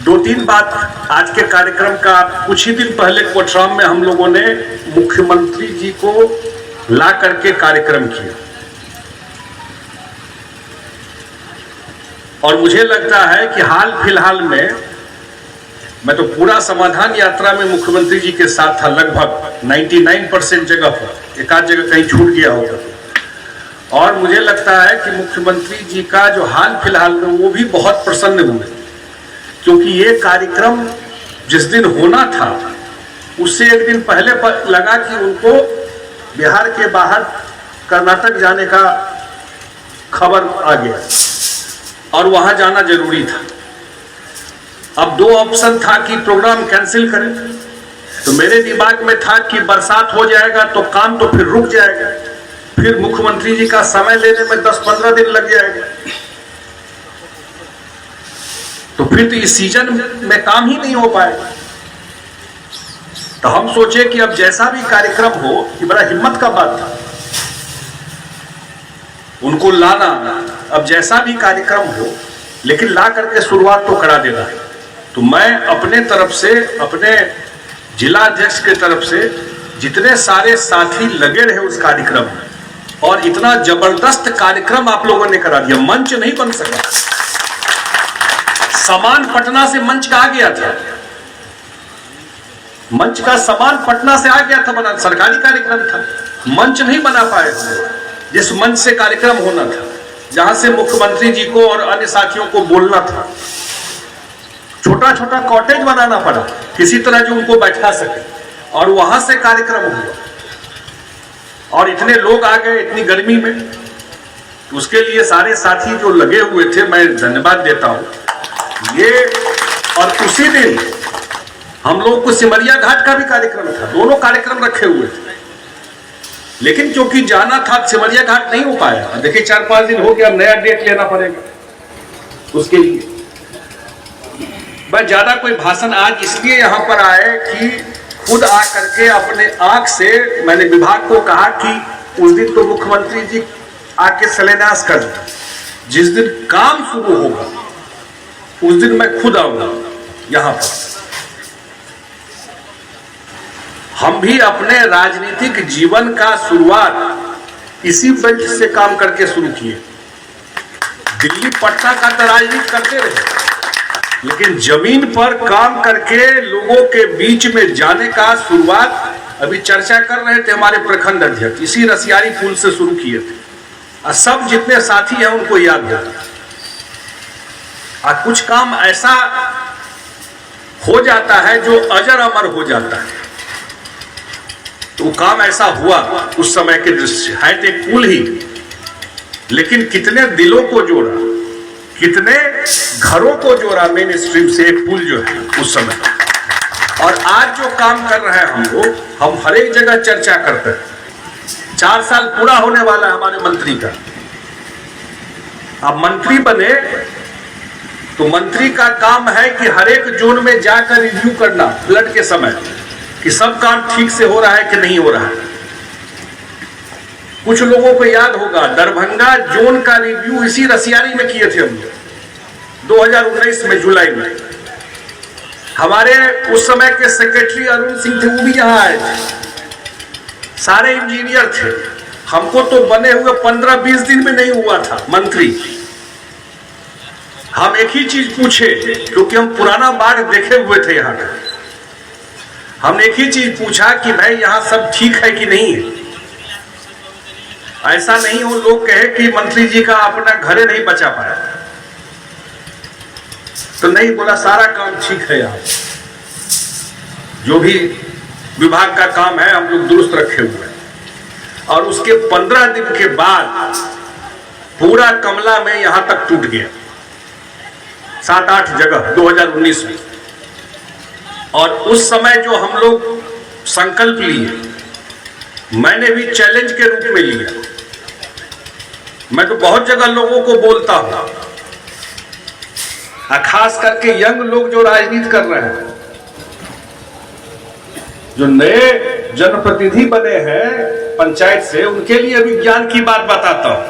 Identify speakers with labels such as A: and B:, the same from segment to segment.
A: दो तीन बात आज के कार्यक्रम का। कुछ ही दिन पहले कोटराम में हम लोगों ने मुख्यमंत्री जी को ला करके कार्यक्रम किया और मुझे लगता है कि हाल फिलहाल में मैं तो पूरा समाधान यात्रा में मुख्यमंत्री जी के साथ था, लगभग 99% जगह पर, एक आध जगह कहीं छूट गया होगा। और मुझे लगता है कि मुख्यमंत्री जी का जो हाल फिलहाल में वो भी बहुत प्रसन्न हुए, क्योंकि ये कार्यक्रम जिस दिन होना था उससे एक दिन पहले लगा कि उनको बिहार के बाहर कर्नाटक जाने का खबर आ गया और वहां जाना जरूरी था। अब दो ऑप्शन था कि प्रोग्राम कैंसिल करें, तो मेरे दिमाग में था कि बरसात हो जाएगा तो काम तो फिर रुक जाएगा, फिर मुख्यमंत्री जी का समय लेने में 10-15 दिन लग जाएगा, तो फिर तो इस सीजन में काम ही नहीं हो पाएगा। तो हम सोचे कि अब जैसा भी कार्यक्रम हो, ये बड़ा हिम्मत का बात था उनको लाना, अब जैसा भी कार्यक्रम हो लेकिन ला करके शुरुआत तो करा देना है। तो मैं अपने तरफ से, अपने जिला अध्यक्ष के तरफ से जितने सारे साथी लगे रहे उस कार्यक्रम में, और इतना जबरदस्त कार्यक्रम आप लोगों ने करा दिया, मंच नहीं बन सका। सामान पटना से मंच का आ गया था, मंच का सामान पटना से आ गया था, बना सरकारी कार्यक्रम था, मंच नहीं बना पाए जिस मंच से कार्यक्रम होना था, जहां से मुख्यमंत्री जी को और अन्य साथियों को बोलना था। छोटा छोटा कॉटेज बनाना पड़ा किसी तरह जो उनको बैठा सके, और वहां से कार्यक्रम हुआ और इतने लोग आ गए इतनी गर्मी में। तो उसके लिए सारे साथी जो लगे हुए थे, मैं धन्यवाद देता हूं ये। और उसी दिन हम लोग को सिमरिया घाट का भी कार्यक्रम था, दोनों कार्यक्रम रखे हुए थे, लेकिन क्योंकि जाना था सिमरिया घाट नहीं हो पाया। देखिए 4-5 दिन हो गया, नया डेट लेना पड़ेगा उसके लिए। मैं ज्यादा कोई भाषण आज इसलिए यहां पर आए कि खुद आ करके अपने आंख से मैंने विभाग को कहा कि उस दिन तो मुख्यमंत्री जी आके शिलान्यास कर दें, जिस दिन काम शुरू होगा उस दिन मैं खुद आऊंगा यहां पर। हम भी अपने राजनीतिक जीवन का शुरुआत इसी बेंच से काम करके शुरू किए। दिल्ली पटना का तो राजनीति करते रहे, लेकिन जमीन पर काम करके लोगों के बीच में जाने का शुरुआत अभी चर्चा कर रहे थे हमारे प्रखंड अध्यक्ष, इसी रसियारी पुल से शुरू किए थे। और सब जितने साथी हैं उनको याद है। और कुछ काम ऐसा हो जाता है जो अजर अमर हो जाता है, तो काम ऐसा हुआ उस समय के दृश्य है। तो एक पुल ही, लेकिन कितने दिलों को जोड़ा, कितने घरों को जोड़ा मेन स्ट्रीम से एक पुल जो है उस समय। और आज जो काम कर रहे हैं हम लोग, हम हर एक जगह चर्चा करते हैं। 4 साल पूरा होने वाला है हमारे मंत्री का। अब मंत्री बने तो मंत्री का काम है कि हर एक जोन में जाकर रिव्यू करना फ्लड के समय कि सब काम ठीक से हो रहा है कि नहीं हो रहा है। कुछ लोगों को याद होगा दरभंगा जोन का रिव्यू इसी रसियारी में किए थे हम लोग 2019 में जुलाई में। हमारे उस समय के सेक्रेटरी अरुण सिंह थे, वो भी यहां आए थे, सारे इंजीनियर थे। हमको तो बने हुए 15-20 दिन में नहीं हुआ था मंत्री। हम एक ही चीज पूछे, क्योंकि हम पुराना बाढ़ देखे हुए थे यहाँ का। हमने एक ही चीज पूछा कि भाई यहाँ सब ठीक है कि नहीं है। ऐसा नहीं हो लोग कहे कि मंत्री जी का अपना घरे नहीं बचा पाया। तो नहीं, बोला सारा काम ठीक है, यहाँ जो भी विभाग का काम है हम लोग दुरुस्त रखे हुए हैं। और उसके 15 दिन के बाद पूरा कमला में यहां तक टूट गया, 7-8 जगह 2019 में। और उस समय जो हम लोग संकल्प लिए, मैंने भी चैलेंज के रूप में लिया। मैं तो बहुत जगह लोगों को बोलता हूं, खास करके यंग लोग जो राजनीति कर रहे हैं, जो नए जनप्रतिनिधि बने हैं पंचायत से, उनके लिए विज्ञान की बात बताता हूं।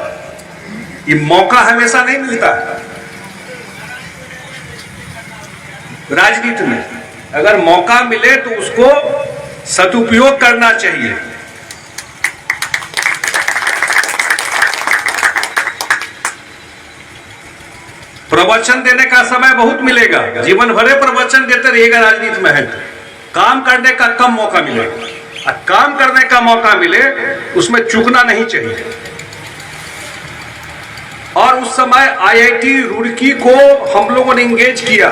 A: ये मौका हमेशा नहीं मिलता है। राजनीति में अगर मौका मिले तो उसको सदुपयोग करना चाहिए। प्रवचन देने का समय बहुत मिलेगा, जीवन भरे प्रवचन देते रहिएगा राजनीति में है तो काम करने का कम मौका मिलेगा। और काम करने का मौका मिले उसमें चूकना नहीं चाहिए। और उस समय आईआईटी रुड़की को हम लोगों ने इंगेज किया।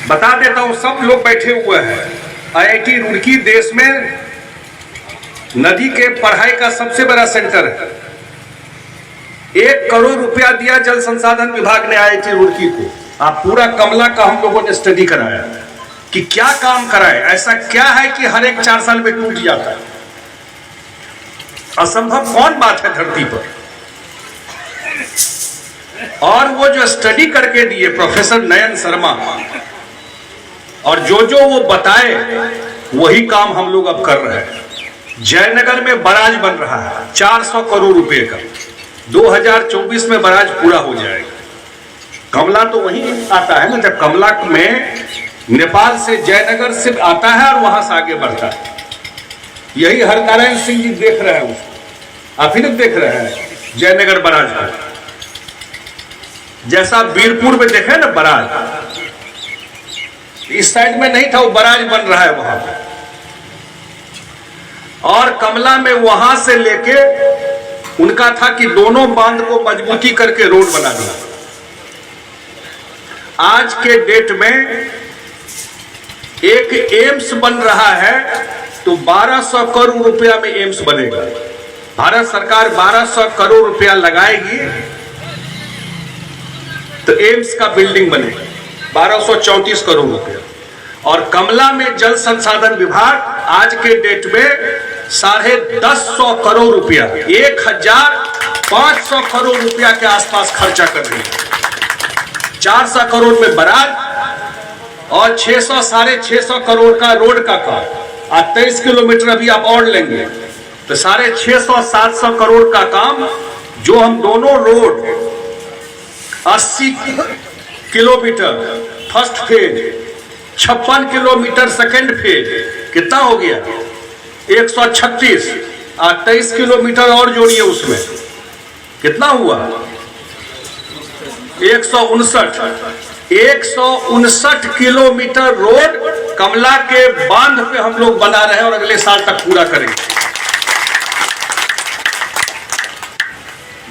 A: बता देता हूं, सब लोग बैठे हुए हैं। आईआईटी रुड़की देश में नदी के पढ़ाई का सबसे बड़ा सेंटर है। 1 करोड़ रुपया दिया जल संसाधन विभाग ने आईआईटी रुड़की को। आप पूरा कमला का हम लोगों ने स्टडी कराया कि क्या काम कराए, ऐसा क्या है कि हर एक 4 साल में टूट जाता है। असंभव कौन बात है धरती पर। और वो जो स्टडी करके दिए प्रोफेसर नयन शर्मा, और जो वो बताए वही काम हम लोग अब कर रहे हैं। जयनगर में बराज बन रहा है 400 करोड़ रुपए का। 2024 में बराज पूरा हो जाएगा। कमला तो वही आता है ना, जब कमला में नेपाल से जयनगर से आता है और वहां से आगे बढ़ता है। यही हरनारायण सिंह जी देख रहे हैं उसको, आप ही लोग देख रहे हैं जयनगर बराज को। जैसा वीरपुर में देखे ना बराज, इस साइड में नहीं था, वो बराज बन रहा है वहां पर। और कमला में वहां से लेके उनका था कि दोनों बांध को मजबूती करके रोड बना दिया। आज के डेट में एक एम्स बन रहा है तो 1200 करोड़ रुपया में एम्स बनेगा। भारत सरकार 1200 करोड़ रुपया लगाएगी तो एम्स का बिल्डिंग बनेगा, 1234 करोड़ रुपया। और कमला में जल संसाधन विभाग आज के डेट में 150 करोड़ रुपया, 1500 करोड़ रुपया के आसपास खर्चा कर रही है। 400 करोड़ में बराज और 600 साढ़े 600 करोड़ का रोड का काम। आज 23 किलोमीटर अभी आप और लेंगे तो 650 700 करोड़ का काम, जो हम दोनों road 80 kilometre first phase, 56 kilometre second phase, कितना हो गया 136, और 23 किलोमीटर और जोड़िए उसमें, कितना हुआ 159 किलोमीटर रोड कमला के बांध पे हम लोग बना रहे हैं और अगले साल तक पूरा करेंगे।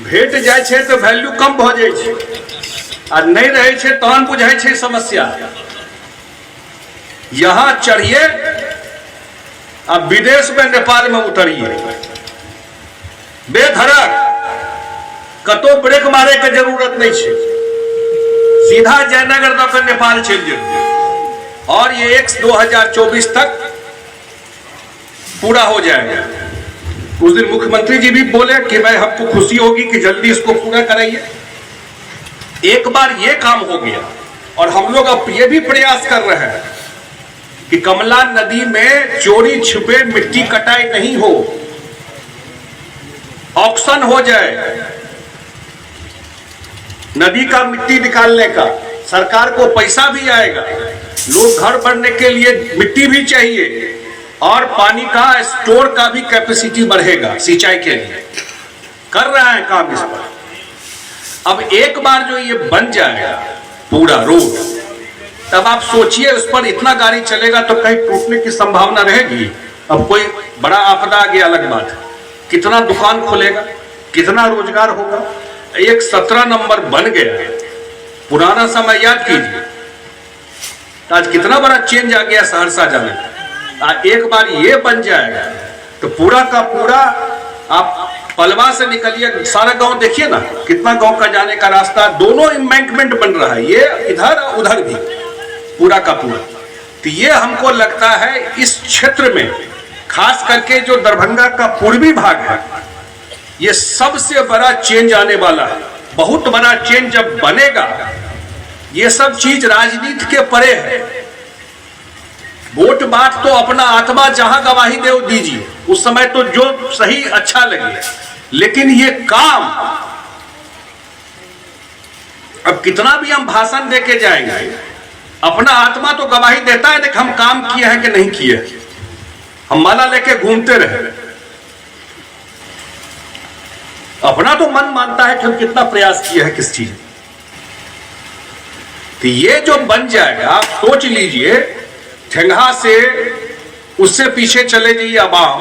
A: भेट जाए छे तो वैल्यू कम भ जाए छे, और नहीं रहे छे तहन बुझाई छे समस्या। यहां चढ़िए, अब विदेश में नेपाल में उतरिए, बेधड़क, कतो ब्रेक मारे के जरूरत नहीं है, सीधा जयनगर तक नेपाल चल जाए। और ये 2024 तक पूरा हो जाएगा। उस दिन मुख्यमंत्री जी भी बोले कि मैं, हमको खुशी होगी कि जल्दी इसको पूरा कराइए। एक बार ये काम हो गया और हम लोग अब ये भी प्रयास कर रहे हैं कि कमला नदी में चोरी छुपे मिट्टी कटाई नहीं हो, ऑक्शन हो जाए नदी का मिट्टी निकालने का, सरकार को पैसा भी आएगा, लोग घर बनने के लिए मिट्टी भी चाहिए, और पानी का स्टोर का भी कैपेसिटी बढ़ेगा सिंचाई के लिए। कर रहे हैं काम इस पर। अब एक बार जो ये बन जाएगा पूरा रोड, तब आप सोचिए उस पर इतना गाड़ी चलेगा तो कहीं टूटने की संभावना रहेगी। अब कोई बड़ा आपदा आ गया अलग बात है, कितना दुकान खुलेगा, कितना रोजगार होगा। एक 17 नंबर बन गया, पुराना समय याद कीजिए, आज कितना बड़ा चेंज आ गया सहरसा जाने में। एक बार ये बन जाएगा तो पूरा का पूरा, आप पलवा से निकलिए, सारा गांव देखिए ना, कितना गांव का जाने का रास्ता, दोनों एम्बैंकमेंट बन रहा है, ये इधर उधर भी पूरा का पूरा। तो ये हमको लगता है इस क्षेत्र में, खास करके जो दरभंगा का पूर्वी भाग है, ये सबसे बड़ा चेंज आने वाला है। बहुत बड़ा चेंज जब बनेगा, ये सब चीज राजनीति के परे है। वोट बात तो अपना आत्मा जहां गवाही दे दीजिए, उस समय तो जो सही अच्छा लगे, लेकिन ये काम, अब कितना भी हम भाषण दे के जाएंगे, अपना आत्मा तो गवाही देता है कि हम काम किए हैं कि नहीं किए। हम माला लेके घूमते रहे, अपना तो मन मानता है कि हम कितना प्रयास किए हैं किस चीज। तो ये जो बन जाएगा, आप सोच लीजिए, ठेंगा से उससे पीछे चले जाइए अवाम,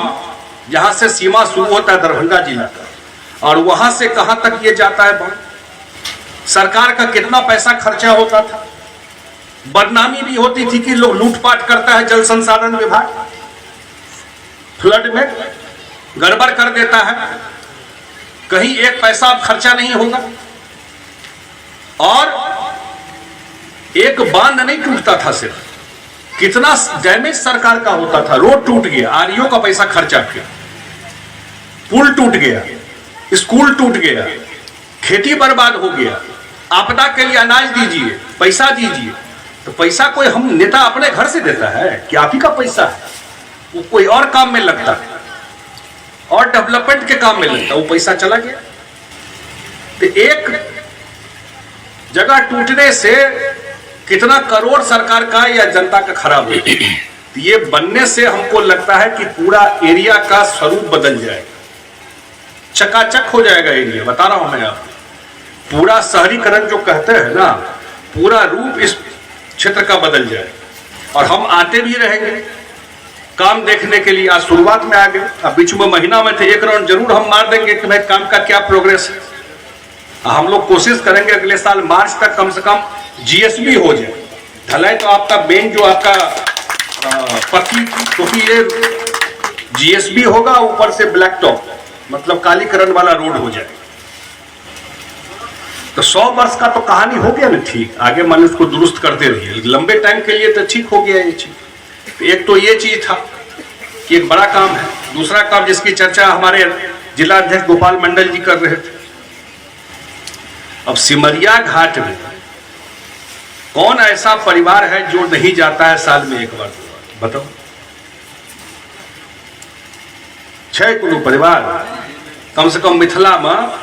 A: जहां से सीमा शुरू होता है दरभंगा जिला का, और वहां से कहां तक ये जाता है बाढ़। सरकार का कितना पैसा खर्चा होता था, बदनामी भी होती थी कि लोग लूटपाट करता है जल संसाधन विभाग, फ्लड में गड़बड़ कर देता है, कहीं एक पैसा अब खर्चा नहीं होगा। और एक बांध नहीं टूटता था, सिर्फ कितना डैमेज सरकार का होता था। रोड टूट गया, आरईओ का पैसा खर्चा किया, पुल टूट गया, स्कूल टूट गया, खेती बर्बाद हो गया। आपदा के लिए अनाज दीजिए, पैसा दीजिए, तो पैसा कोई हम नेता अपने घर से देता है कि आप ही का पैसा है, वो कोई और काम में लगता है और डेवलपमेंट के काम में लगता है, वो पैसा चला गया। तो एक जगह टूटने से कितना करोड़ सरकार का या जनता का खराब हो। तो ये बनने से हमको लगता है कि पूरा एरिया का स्वरूप बदल जाएगा, चकाचक हो जाएगा एरिया। बता रहा हूं मैं आपको, पूरा शहरीकरण जो कहते हैं ना, पूरा रूप इस क्षेत्र का बदल जाएगा। और हम आते भी रहेंगे काम देखने के लिए। आज शुरुआत में आ गए, अब बीच में महीना में थे, एक राउंड जरूर हम मार देंगे कि भाई काम का क्या प्रोग्रेस है। हम लोग कोशिश करेंगे अगले साल मार्च तक कम से कम जीएसबी हो जाए। ढलाई तो आपका मेन जो आपका पत्ती, क्योंकि ये जीएसबी होगा, ऊपर से ब्लैक टॉप मतलब कालीकरण वाला रोड हो जाए। तो 100 वर्ष का तो कहानी हो गया ना ठीक, आगे मान उसको दुरुस्त करते रहिए, लंबे टाइम के लिए तो ठीक हो गया ये चीज। एक तो ये चीज था कि एक बड़ा काम है। दूसरा काम जिसकी चर्चा हमारे जिला अध्यक्ष गोपाल मंडल जी कर रहे थे, अब सिमरिया घाट में कौन ऐसा परिवार है जो नहीं जाता है साल में एक बार? बताओ, 6 कोनो परिवार कम से कम मिथिला में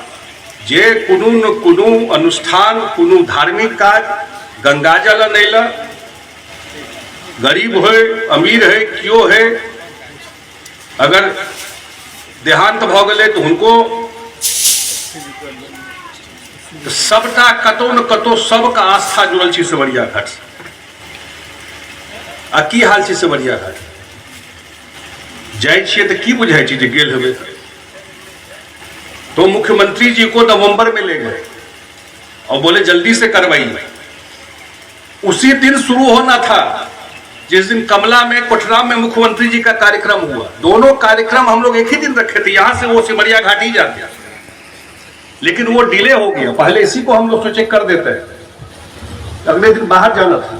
A: जे कोनो न कोनो अनुष्ठान, कोनो धार्मिक काज, गंगाजल अनैला, गरीब हो अमीर है क्यों है, अगर देहांत भ गए तो उनको सबटा कतो न कतो सबका आस्था जुड़ल छी सिमरिया घाट से। आ की हाल छी सिमरिया घाट? जाए छिए तो की बुझाई छी जे गेल हेबे? तो मुख्यमंत्री जी को नवंबर में ले गए और बोले जल्दी से करवाइए। उसी दिन शुरू होना था जिस दिन कमला में, कोठराम में मुख्यमंत्री जी का कार्यक्रम हुआ। दोनों कार्यक्रम हम लोग एक ही दिन रखे थे, यहां से वो सिमरिया घाट ही जाते, लेकिन वो डिले हो गया। पहले इसी को हम लोग सोचे कर देते हैं, अगले दिन बाहर जाना था,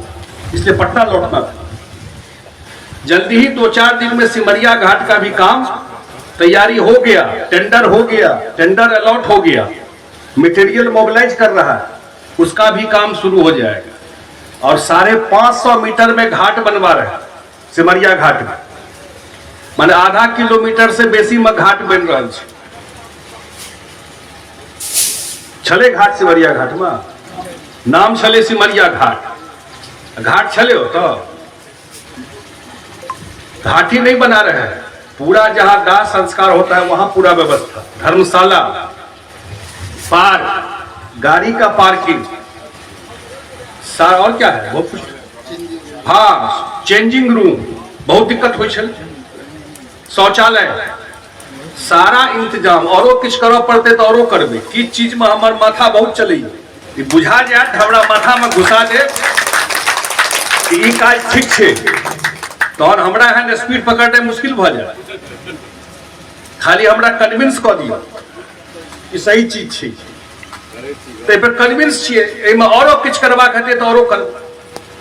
A: इसलिए पटना लौटना था। जल्दी ही 2-4 दिन में सिमरिया घाट का भी काम तैयारी हो गया, टेंडर हो गया, टेंडर अलॉट हो गया, मटेरियल मोबिलाइज कर रहा है, उसका भी काम शुरू हो जाएगा। और 550 मीटर में घाट बनवा रहे हैं सिमरिया घाट में, माने आधा किलोमीटर से बेसी में घाट बन रहा है। छले घाट सिमरिया घाट में नाम छले सिमरिया घाट, घाट छले हो तो घाट ही नहीं बना रहे हैं। पूरा जहां दाह संस्कार होता है वहां पूरा व्यवस्था, धर्मशाला, पार्क, गाड़ी का पार्किंग, और क्या है वो कुछ, हाँ चेंजिंग रूम, बहुत दिक्कत हुई छल, शौचालय, सारा इंतजाम। औरो किछ करो पड़ते तो औरो करबे। किस चीज में हमार माथा बहुत चले, बुझा जाए हमरा माथा में घुसा दे ई काज ठीक छे, तो हमरा है स्पीड पकड़ने मुश्किल भ जाए। खाली हमरा कन्विंस क दियो कि सही चीज छे, तो कन्विंस छिए, एहिमे औरो किछ करबाक हेतै तो औरो कर।